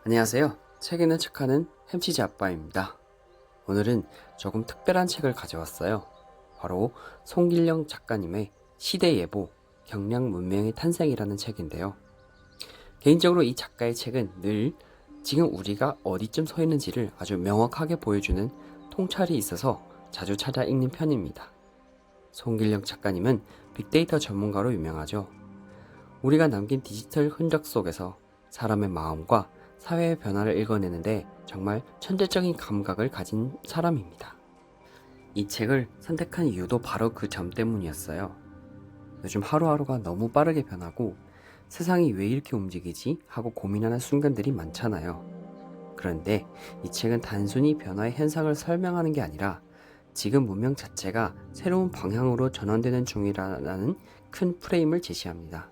안녕하세요. 책 읽는 척하는 햄치즈 아빠입니다. 오늘은 조금 특별한 책을 가져왔어요. 바로 송길령 작가님의 시대예보, 경량문명의 탄생이라는 책인데요. 개인적으로 이 작가의 책은 늘 지금 우리가 어디쯤 서 있는지를 아주 명확하게 보여주는 통찰이 있어서 자주 찾아 읽는 편입니다. 송길령 작가님은 빅데이터 전문가로 유명하죠. 우리가 남긴 디지털 흔적 속에서 사람의 마음과 사회의 변화를 읽어내는데 정말 천재적인 감각을 가진 사람입니다. 이 책을 선택한 이유도 바로 그 점 때문이었어요. 요즘 하루하루가 너무 빠르게 변하고 세상이 왜 이렇게 움직이지? 하고 고민하는 순간들이 많잖아요. 그런데 이 책은 단순히 변화의 현상을 설명하는 게 아니라 지금 문명 자체가 새로운 방향으로 전환되는 중이라는 큰 프레임을 제시합니다.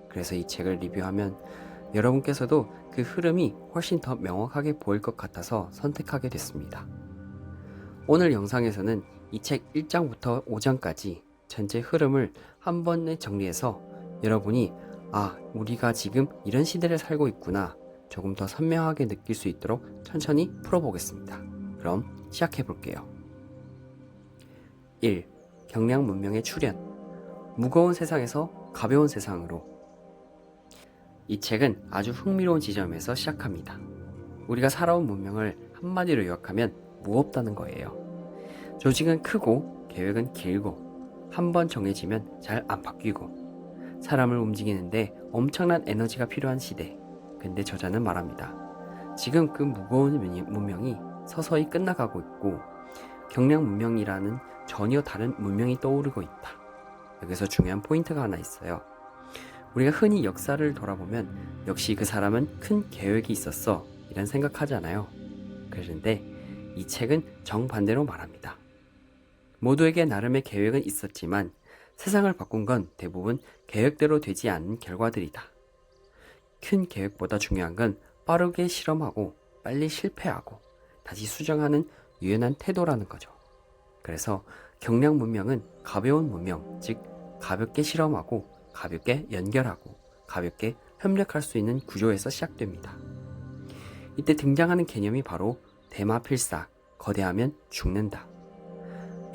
그래서 이 책을 리뷰하면 여러분께서도 그 흐름이 훨씬 더 명확하게 보일 것 같아서 선택하게 됐습니다. 오늘 영상에서는 이 책 1장부터 5장까지 전체 흐름을 한 번에 정리해서 여러분이 우리가 지금 이런 시대를 살고 있구나 조금 더 선명하게 느낄 수 있도록 천천히 풀어보겠습니다. 그럼 시작해 볼게요. 1. 경량 문명의 출현. 무거운 세상에서 가벼운 세상으로. 이 책은 아주 흥미로운 지점에서 시작합니다. 우리가 살아온 문명을 한마디로 요약하면 무겁다는 거예요. 조직은 크고 계획은 길고 한 번 정해지면 잘 안 바뀌고 사람을 움직이는데 엄청난 에너지가 필요한 시대. 근데 저자는 말합니다. 지금 그 무거운 문명이 서서히 끝나가고 있고 경량 문명이라는 전혀 다른 문명이 떠오르고 있다. 여기서 중요한 포인트가 하나 있어요. 우리가 흔히 역사를 돌아보면 역시 그 사람은 큰 계획이 있었어 이런 생각하잖아요. 그런데 이 책은 정반대로 말합니다. 모두에게 나름의 계획은 있었지만 세상을 바꾼 건 대부분 계획대로 되지 않은 결과들이다. 큰 계획보다 중요한 건 빠르게 실험하고 빨리 실패하고 다시 수정하는 유연한 태도라는 거죠. 그래서 경량 문명은 가벼운 문명, 즉 가볍게 실험하고 가볍게 연결하고 가볍게 협력할 수 있는 구조에서 시작됩니다. 이때 등장하는 개념이 바로 대마필사, 거대하면 죽는다.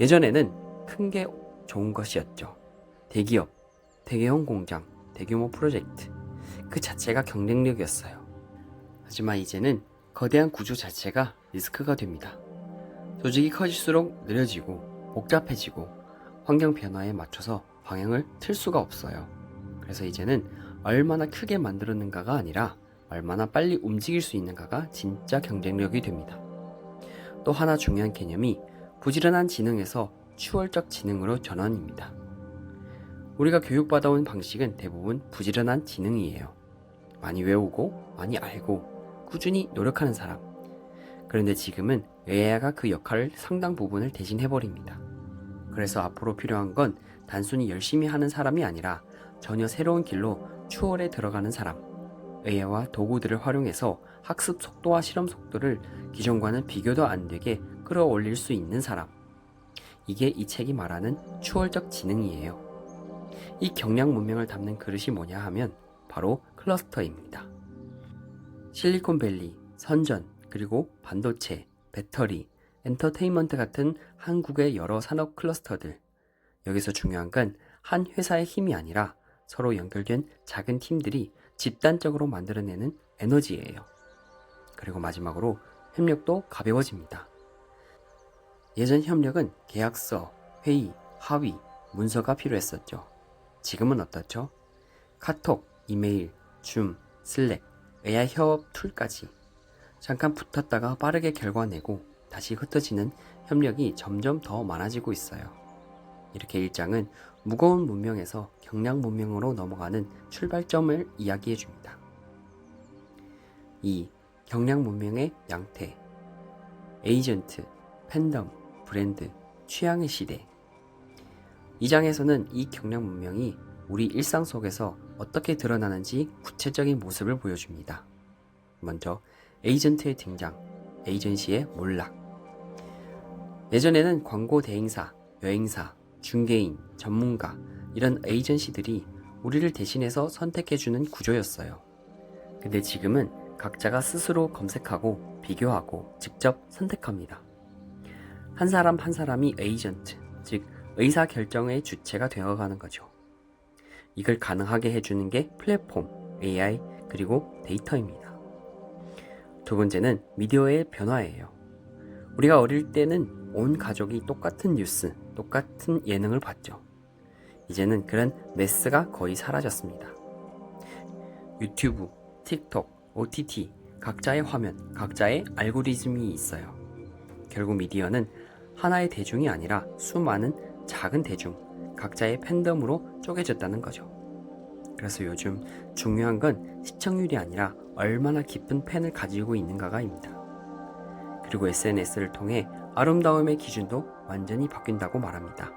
예전에는 큰 게 좋은 것이었죠. 대기업, 대형 공장, 대규모 프로젝트 그 자체가 경쟁력이었어요. 하지만 이제는 거대한 구조 자체가 리스크가 됩니다. 조직이 커질수록 느려지고 복잡해지고 환경 변화에 맞춰서 방향을 틀 수가 없어요. 그래서 이제는 얼마나 크게 만들었는가가 아니라 얼마나 빨리 움직일 수 있는가가 진짜 경쟁력이 됩니다. 또 하나 중요한 개념이 부지런한 지능에서 추월적 지능으로 전환입니다. 우리가 교육받아온 방식은 대부분 부지런한 지능이에요. 많이 외우고 많이 알고 꾸준히 노력하는 사람. 그런데 지금은 AI가 그 역할을 상당 부분을 대신해버립니다. 그래서 앞으로 필요한 건 단순히 열심히 하는 사람이 아니라 전혀 새로운 길로 추월해 들어가는 사람. AI와 도구들을 활용해서 학습 속도와 실험 속도를 기존과는 비교도 안 되게 끌어올릴 수 있는 사람. 이게 이 책이 말하는 추월적 지능이에요. 이 경량 문명을 담는 그릇이 뭐냐 하면 바로 클러스터입니다. 실리콘밸리, 선전, 그리고 반도체, 배터리, 엔터테인먼트 같은 한국의 여러 산업 클러스터들. 여기서 중요한 건 한 회사의 힘이 아니라 서로 연결된 작은 팀들이 집단적으로 만들어내는 에너지예요. 그리고 마지막으로 협력도 가벼워집니다. 예전 협력은 계약서, 회의, 합의, 문서가 필요했었죠. 지금은 어떻죠? 카톡, 이메일, 줌, 슬랙, AI 협업 툴까지 잠깐 붙었다가 빠르게 결과 내고 다시 흩어지는 협력이 점점 더 많아지고 있어요. 이렇게 1장은 무거운 문명에서 경량 문명으로 넘어가는 출발점을 이야기해줍니다. 2. 경량 문명의 양태. 에이전트, 팬덤, 브랜드, 취향의 시대. 2장에서는 이 경량 문명이 우리 일상 속에서 어떻게 드러나는지 구체적인 모습을 보여줍니다. 먼저 에이전트의 등장, 에이전시의 몰락. 예전에는 광고 대행사, 여행사, 중개인, 전문가 이런 에이전시들이 우리를 대신해서 선택해주는 구조였어요. 근데 지금은 각자가 스스로 검색하고 비교하고 직접 선택합니다. 한 사람 한 사람이 에이전트, 즉 의사결정의 주체가 되어가는 거죠. 이걸 가능하게 해주는 게 플랫폼, AI, 그리고 데이터입니다. 두 번째는 미디어의 변화예요. 우리가 어릴 때는 온 가족이 똑같은 뉴스, 똑같은 예능을 봤죠. 이제는 그런 매스가 거의 사라졌습니다. 유튜브, 틱톡, OTT, 각자의 화면, 각자의 알고리즘이 있어요. 결국 미디어는 하나의 대중이 아니라 수많은 작은 대중, 각자의 팬덤으로 쪼개졌다는 거죠. 그래서 요즘 중요한 건 시청률이 아니라 얼마나 깊은 팬을 가지고 있는가가입니다. 그리고 SNS를 통해 아름다움의 기준도 완전히 바뀐다고 말합니다.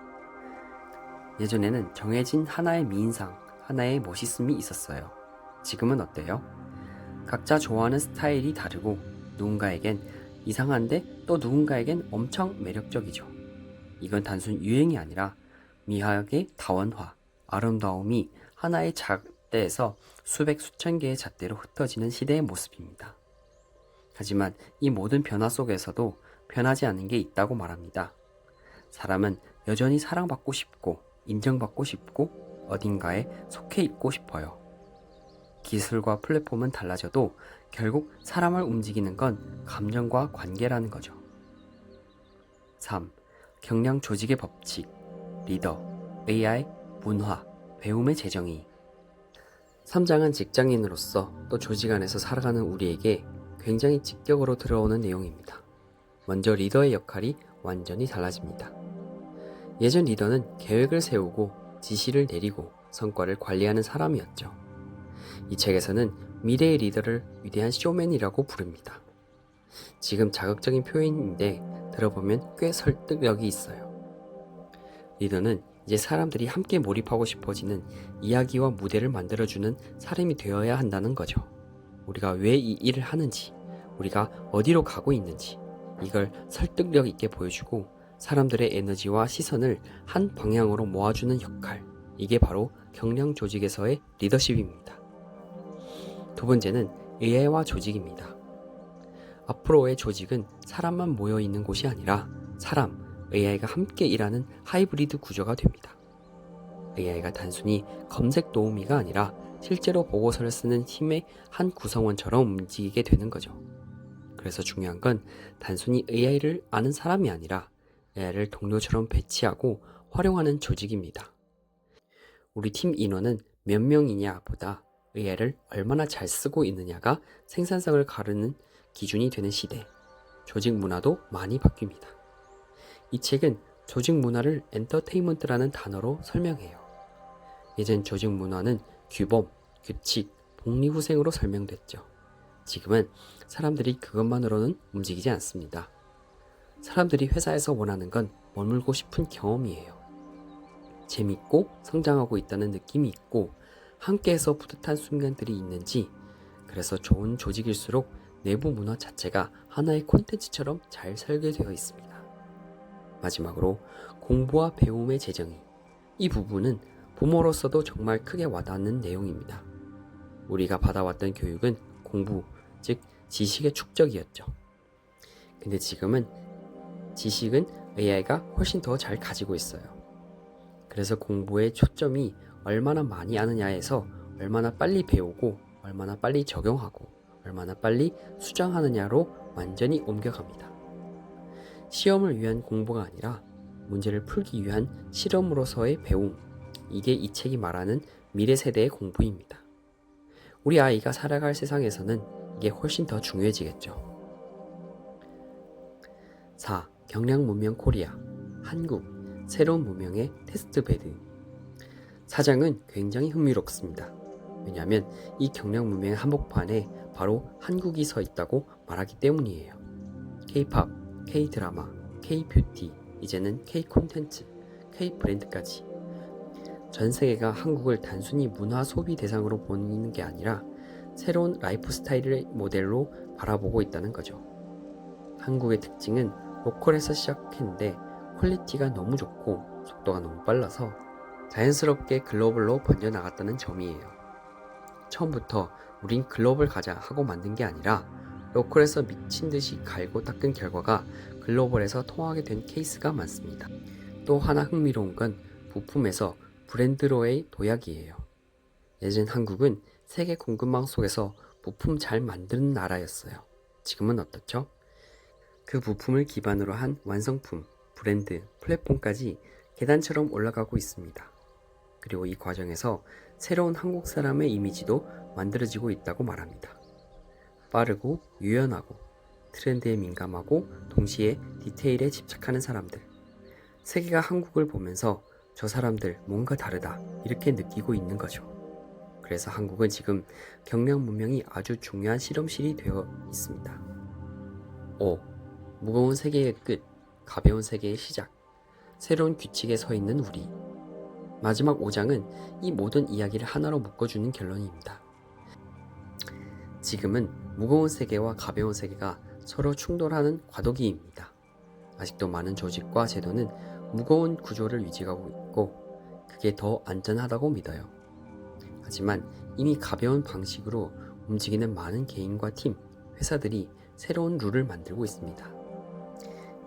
예전에는 정해진 하나의 미인상, 하나의 멋있음이 있었어요. 지금은 어때요? 각자 좋아하는 스타일이 다르고 누군가에겐 이상한데 또 누군가에겐 엄청 매력적이죠. 이건 단순 유행이 아니라 미학의 다원화, 아름다움이 하나의 잣대에서 수백 수천 개의 잣대로 흩어지는 시대의 모습입니다. 하지만 이 모든 변화 속에서도 변하지 않는 게 있다고 말합니다. 사람은 여전히 사랑받고 싶고 인정받고 싶고 어딘가에 속해 있고 싶어요. 기술과 플랫폼은 달라져도 결국 사람을 움직이는 건 감정과 관계라는 거죠. 3. 경량 조직의 법칙, 리더, AI, 문화, 배움의 재정의. 3장은 직장인으로서 또 조직 안에서 살아가는 우리에게 굉장히 직격으로 들어오는 내용입니다. 먼저 리더의 역할이 완전히 달라집니다. 예전 리더는 계획을 세우고 지시를 내리고 성과를 관리하는 사람이었죠. 이 책에서는 미래의 리더를 위대한 쇼맨이라고 부릅니다. 지금 자극적인 표현인데 들어보면 꽤 설득력이 있어요. 리더는 이제 사람들이 함께 몰입하고 싶어지는 이야기와 무대를 만들어주는 사람이 되어야 한다는 거죠. 우리가 왜 이 일을 하는지, 우리가 어디로 가고 있는지 이걸 설득력 있게 보여주고 사람들의 에너지와 시선을 한 방향으로 모아주는 역할, 이게 바로 경량 조직에서의 리더십입니다. 두 번째는 AI와 조직입니다. 앞으로의 조직은 사람만 모여 있는 곳이 아니라 사람, AI가 함께 일하는 하이브리드 구조가 됩니다. AI가 단순히 검색 도우미가 아니라 실제로 보고서를 쓰는 팀의 한 구성원처럼 움직이게 되는 거죠. 그래서 중요한 건 단순히 AI를 아는 사람이 아니라 AI를 동료처럼 배치하고 활용하는 조직입니다. 우리 팀 인원은 몇 명이냐 보다 AI를 얼마나 잘 쓰고 있느냐가 생산성을 가르는 기준이 되는 시대, 조직 문화도 많이 바뀝니다. 이 책은 조직 문화를 엔터테인먼트라는 단어로 설명해요. 예전 조직 문화는 규범, 규칙, 복리후생으로 설명됐죠. 지금은 사람들이 그것만으로는 움직이지 않습니다. 사람들이 회사에서 원하는 건 머물고 싶은 경험이에요. 재밌고 성장하고 있다는 느낌이 있고 함께해서 뿌듯한 순간들이 있는지, 그래서 좋은 조직일수록 내부 문화 자체가 하나의 콘텐츠처럼 잘 설계되어 있습니다. 마지막으로 공부와 배움의 재정의. 이 부분은 부모로서도 정말 크게 와닿는 내용입니다. 우리가 받아왔던 교육은 공부, 즉 지식의 축적이었죠. 근데 지금은 지식은 AI가 훨씬 더 잘 가지고 있어요. 그래서 공부의 초점이 얼마나 많이 아느냐에서 얼마나 빨리 배우고 얼마나 빨리 적용하고 얼마나 빨리 수정하느냐로 완전히 옮겨갑니다. 시험을 위한 공부가 아니라 문제를 풀기 위한 실험으로서의 배움, 이게 이 책이 말하는 미래 세대의 공부입니다. 우리 아이가 살아갈 세상에서는 이게 훨씬 더 중요해지겠죠. 4. 경량 문명 코리아, 한국, 새로운 문명의 테스트베드. 4장은 굉장히 흥미롭습니다. 왜냐하면 이 경량 문명의 한복판에 바로 한국이 서 있다고 말하기 때문이에요. K-팝, K-드라마, K-뷰티, 이제는 K-콘텐츠, K-브랜드까지. 전 세계가 한국을 단순히 문화 소비 대상으로 보는 게 아니라 새로운 라이프 스타일의 모델로 바라보고 있다는 거죠. 한국의 특징은 로컬에서 시작했는데 퀄리티가 너무 좋고 속도가 너무 빨라서 자연스럽게 글로벌로 번져나갔다는 점이에요. 처음부터 우린 글로벌 가자 하고 만든 게 아니라 로컬에서 미친 듯이 갈고 닦은 결과가 글로벌에서 통하게 된 케이스가 많습니다. 또 하나 흥미로운 건 부품에서 브랜드로의 도약이에요. 예전 한국은 세계 공급망 속에서 부품 잘 만드는 나라였어요. 지금은 어떻죠? 그 부품을 기반으로 한 완성품, 브랜드, 플랫폼까지 계단처럼 올라가고 있습니다. 그리고 이 과정에서 새로운 한국 사람의 이미지도 만들어지고 있다고 말합니다. 빠르고 유연하고 트렌드에 민감하고 동시에 디테일에 집착하는 사람들. 세계가 한국을 보면서 저 사람들 뭔가 다르다 이렇게 느끼고 있는 거죠. 그래서 한국은 지금 경량 문명이 아주 중요한 실험실이 되어 있습니다. 5. 무거운 세계의 끝, 가벼운 세계의 시작. 새로운 규칙에 서 있는 우리. 마지막 5장은 이 모든 이야기를 하나로 묶어주는 결론입니다. 지금은 무거운 세계와 가벼운 세계가 서로 충돌하는 과도기입니다. 아직도 많은 조직과 제도는 무거운 구조를 유지하고 있고 그게 더 안전하다고 믿어요. 하지만 이미 가벼운 방식으로 움직이는 많은 개인과 팀, 회사들이 새로운 룰을 만들고 있습니다.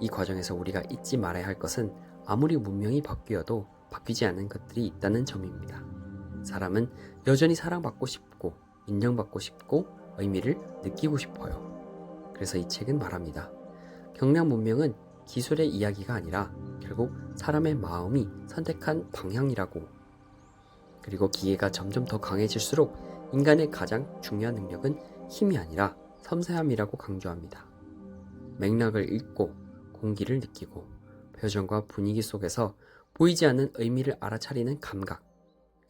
이 과정에서 우리가 잊지 말아야 할 것은 아무리 문명이 바뀌어도 바뀌지 않는 것들이 있다는 점입니다. 사람은 여전히 사랑받고 싶고 인정받고 싶고 의미를 느끼고 싶어요. 그래서 이 책은 말합니다. 경량 문명은 기술의 이야기가 아니라 결국 사람의 마음이 선택한 방향이라고. 그리고 기계가 점점 더 강해질수록 인간의 가장 중요한 능력은 힘이 아니라 섬세함이라고 강조합니다. 맥락을 읽고 공기를 느끼고 표정과 분위기 속에서 보이지 않는 의미를 알아차리는 감각.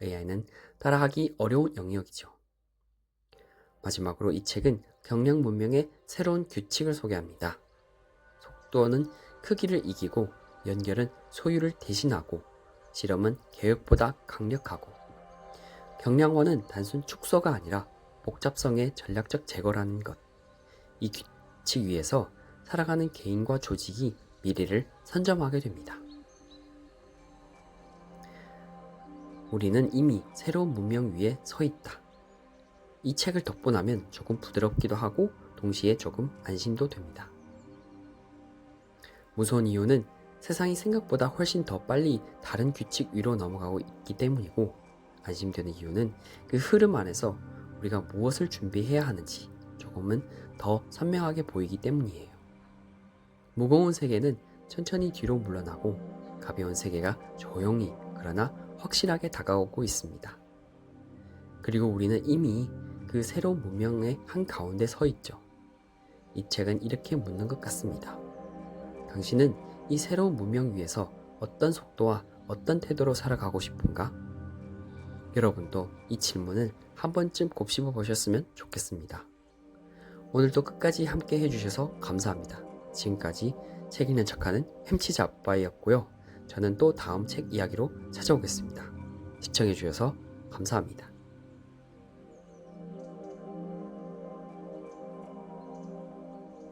AI는 따라하기 어려운 영역이죠. 마지막으로 이 책은 경량 문명의 새로운 규칙을 소개합니다. 속도는 크기를 이기고 연결은 소유를 대신하고 실험은 계획보다 강력하고 경량화는 단순 축소가 아니라 복잡성의 전략적 제거라는 것. 이 규칙 위에서 살아가는 개인과 조직이 미래를 선점하게 됩니다. 우리는 이미 새로운 문명 위에 서 있다. 이 책을 덮고 나면 조금 부드럽기도 하고 동시에 조금 안심도 됩니다. 무서운 이유는 세상이 생각보다 훨씬 더 빨리 다른 규칙 위로 넘어가고 있기 때문이고 안심되는 이유는 그 흐름 안에서 우리가 무엇을 준비해야 하는지 조금은 더 선명하게 보이기 때문이에요. 무거운 세계는 천천히 뒤로 물러나고 가벼운 세계가 조용히 그러나 확실하게 다가오고 있습니다. 그리고 우리는 이미 그 새로운 문명의 한가운데 서 있죠. 이 책은 이렇게 묻는 것 같습니다. 당신은 이 새로운 문명 위에서 어떤 속도와 어떤 태도로 살아가고 싶은가? 여러분도 이 질문을 한 번쯤 곱씹어 보셨으면 좋겠습니다. 오늘도 끝까지 함께 해주셔서 감사합니다. 지금까지 책 읽는 척하는 햄치자빠이였고요. 저는 또 다음 책 이야기로 찾아오겠습니다. 시청해주셔서 감사합니다.